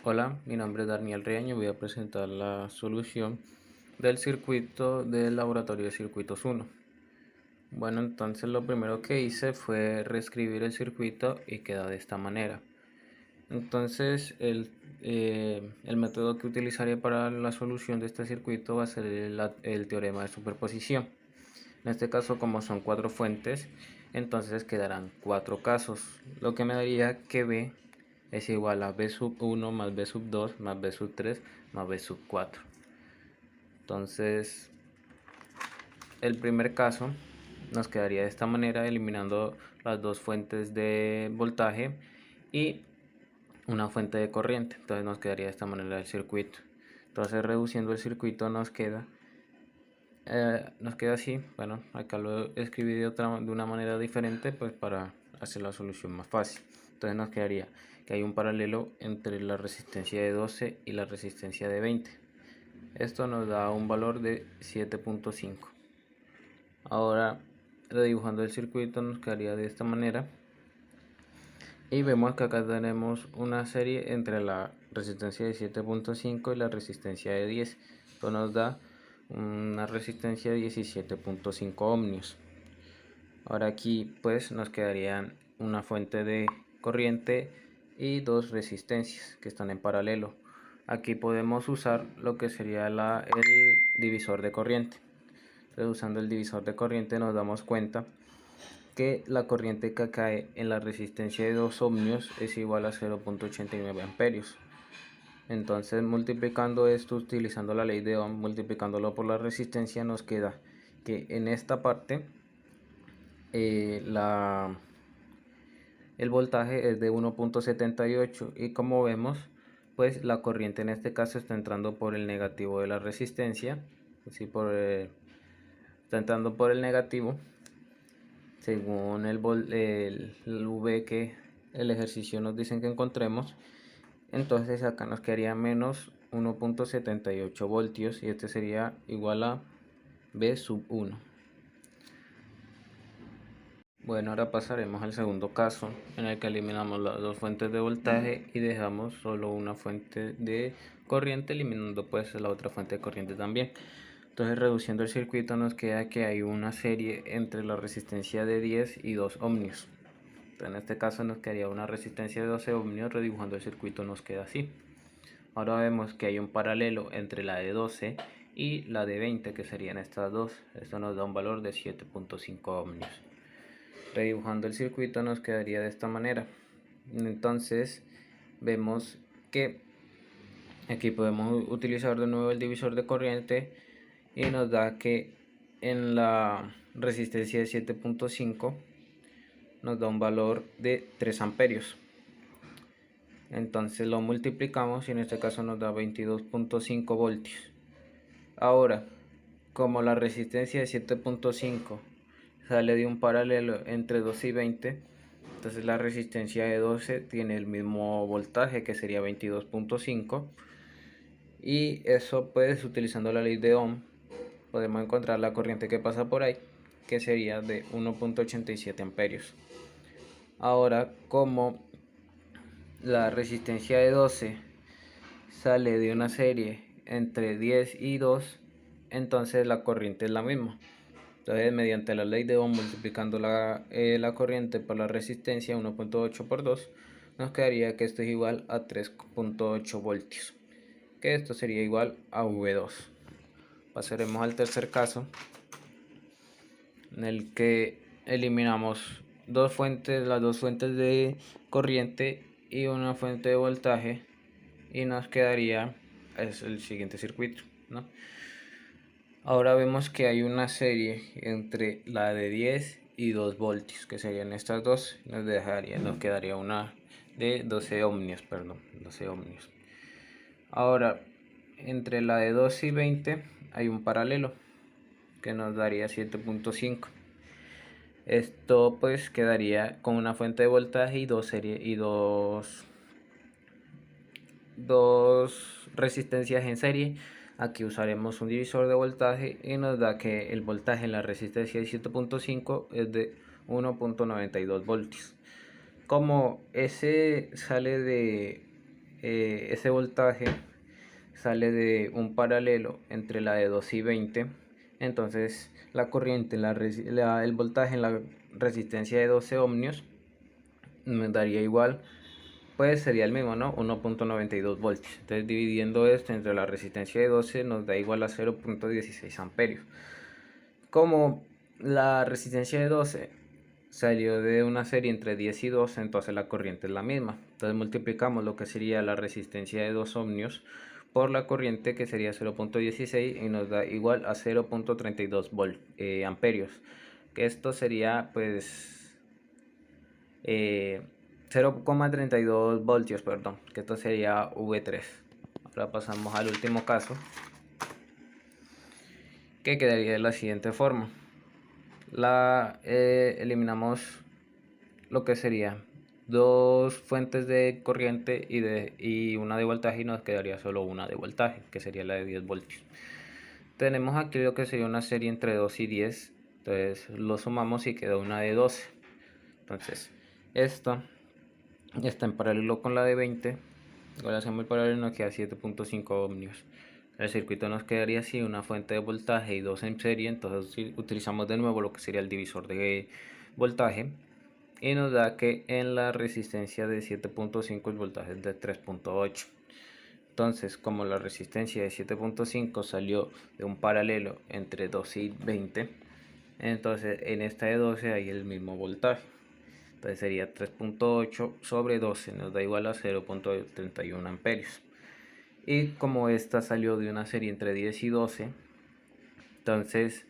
Hola, mi nombre es Daniel Reaño. Voy a presentar la solución del circuito del laboratorio de circuitos 1. Bueno, entonces lo primero que hice fue reescribir el circuito y queda de esta manera. Entonces el método que utilizaré para la solución de este circuito va a ser el teorema de superposición. En este caso, como son 4 fuentes, entonces quedarán 4 casos, lo que me daría que B es igual a B sub 1 más B sub 2 más B sub 3 más B sub 4. Entonces, el primer caso nos quedaría de esta manera, eliminando las dos fuentes de voltaje y una fuente de corriente. Entonces nos quedaría de esta manera el circuito. Entonces, reduciendo el circuito nos queda así. Bueno, acá lo escribí de una manera diferente, pues para hacer la solución más fácil. Entonces nos quedaría que hay un paralelo entre la resistencia de 12 y la resistencia de 20. Esto nos da un valor de 7.5. Ahora, redibujando el circuito, nos quedaría de esta manera. Y vemos que acá tenemos una serie entre la resistencia de 7.5 y la resistencia de 10. Esto nos da una resistencia de 17.5 ohmios. Ahora aquí pues nos quedarían una fuente de corriente y dos resistencias que están en paralelo. Aquí podemos usar lo que sería el divisor de corriente. Entonces, usando el divisor de corriente nos damos cuenta que la corriente que cae en la resistencia de 2 ohmios es igual a 0.89 amperios. Entonces, multiplicando esto, utilizando la ley de Ohm, multiplicándolo por la resistencia, nos queda que en esta parte el voltaje es de 1.78 y como vemos, pues la corriente en este caso está entrando por el negativo de la resistencia, así está entrando por el negativo, según el V que el ejercicio nos dicen que encontremos. Entonces acá nos quedaría menos 1.78 voltios y este sería igual a B sub 1. Bueno, ahora pasaremos al segundo caso en el que eliminamos las dos fuentes de voltaje y dejamos solo una fuente de corriente, eliminando pues la otra fuente de corriente también. Entonces, reduciendo el circuito, nos queda que hay una serie entre la resistencia de 10 y 2 ohmios. Entonces, en este caso nos quedaría una resistencia de 12 ohmios. Redibujando el circuito nos queda así. Ahora vemos que hay un paralelo entre la de 12 y la de 20, que serían estas dos. Esto nos da un valor de 7.5 ohmios. Redibujando el circuito nos quedaría de esta manera. Entonces vemos que aquí podemos utilizar de nuevo el divisor de corriente y nos da que en la resistencia de 7.5 nos da un valor de 3 amperios. Entonces lo multiplicamos y en este caso nos da 22.5 voltios. Ahora, como la resistencia de 7.5 sale de un paralelo entre 12 y 20, entonces la resistencia de 12 tiene el mismo voltaje, que sería 22.5, y eso pues utilizando la ley de Ohm podemos encontrar la corriente que pasa por ahí, que sería de 1.87 amperios. Ahora, como la resistencia de 12 sale de una serie entre 10 y 2, entonces la corriente es la misma. Entonces, mediante la ley de Ohm, multiplicando la corriente por la resistencia, 1.8 por 2, nos quedaría que esto es igual a 3.8 voltios, que esto sería igual a V2. Pasaremos al tercer caso, en el que eliminamos las dos fuentes de corriente y una fuente de voltaje, y nos quedaría el siguiente circuito, ¿no? Ahora vemos que hay una serie entre la de 10 y 2 voltios, que serían estas dos. Nos quedaría una de 12 ohmios, perdón, 12 ohmios. Ahora, entre la de 12 y 20 hay un paralelo que nos daría 7.5. Esto pues quedaría con una fuente de voltaje y dos resistencias en serie. Aquí usaremos un divisor de voltaje y nos da que el voltaje en la resistencia de 7.5 es de 1.92 voltios. Como ese sale de ese voltaje sale de un paralelo entre la de 2 y 20. Entonces la corriente, el voltaje en la resistencia de 12 ohmios me daría igual, pues sería el mismo, ¿no? 1.92 voltios. Entonces dividiendo esto entre la resistencia de 12 nos da igual a 0.16 amperios. Como la resistencia de 12 salió de una serie entre 10 y 2, entonces la corriente es la misma. Entonces multiplicamos lo que sería la resistencia de 2 ohmios por la corriente, que sería 0.16, y nos da igual a 0.32 amperios. Que esto sería pues 0,32 voltios, perdón, que esto sería V3. Ahora pasamos al último caso, que quedaría de la siguiente forma. Eliminamos lo que sería dos fuentes de corriente y una de voltaje, y nos quedaría solo una de voltaje, que sería la de 10 voltios. Tenemos aquí lo que sería una serie entre 2 y 10, entonces lo sumamos y queda una de 12. Entonces esta está en paralelo con la de 20, ahora hacemos el paralelo, nos queda 7.5 ohmios. El circuito nos quedaría así: una fuente de voltaje y dos en serie. Entonces utilizamos de nuevo lo que sería el divisor de voltaje, y nos da que en la resistencia de 7.5 el voltaje es de 3.8. Entonces, como la resistencia de 7.5 salió de un paralelo entre 12 y 20, entonces en esta de 12 hay el mismo voltaje. Entonces sería 3.8 sobre 12, nos da igual a 0.31 amperios. Y como esta salió de una serie entre 10 y 12, entonces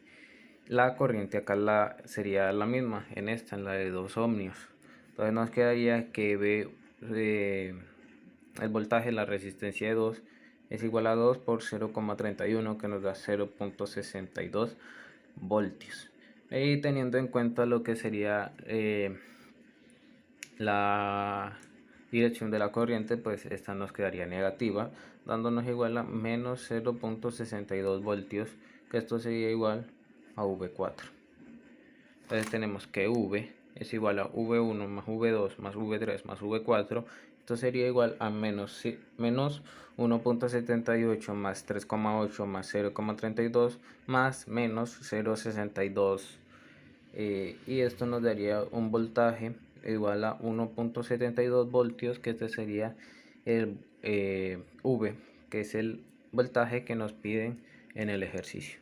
la corriente acá sería la misma en esta, en la de 2 ohmios. Entonces nos quedaría que el voltaje, la resistencia de 2, es igual a 2 por 0,31, que nos da 0.62 voltios. Y teniendo en cuenta lo que sería la dirección de la corriente, pues esta nos quedaría negativa, dándonos igual a menos 0.62 voltios, que esto sería igual a V4. Entonces tenemos que V es igual a V1 más V2 más V3 más V4. Esto sería igual a menos 1.78 más 3,8 más 0,32 más menos 0,62. Y esto nos daría un voltaje igual a 1.72 voltios, que este sería el V, que es el voltaje que nos piden en el ejercicio.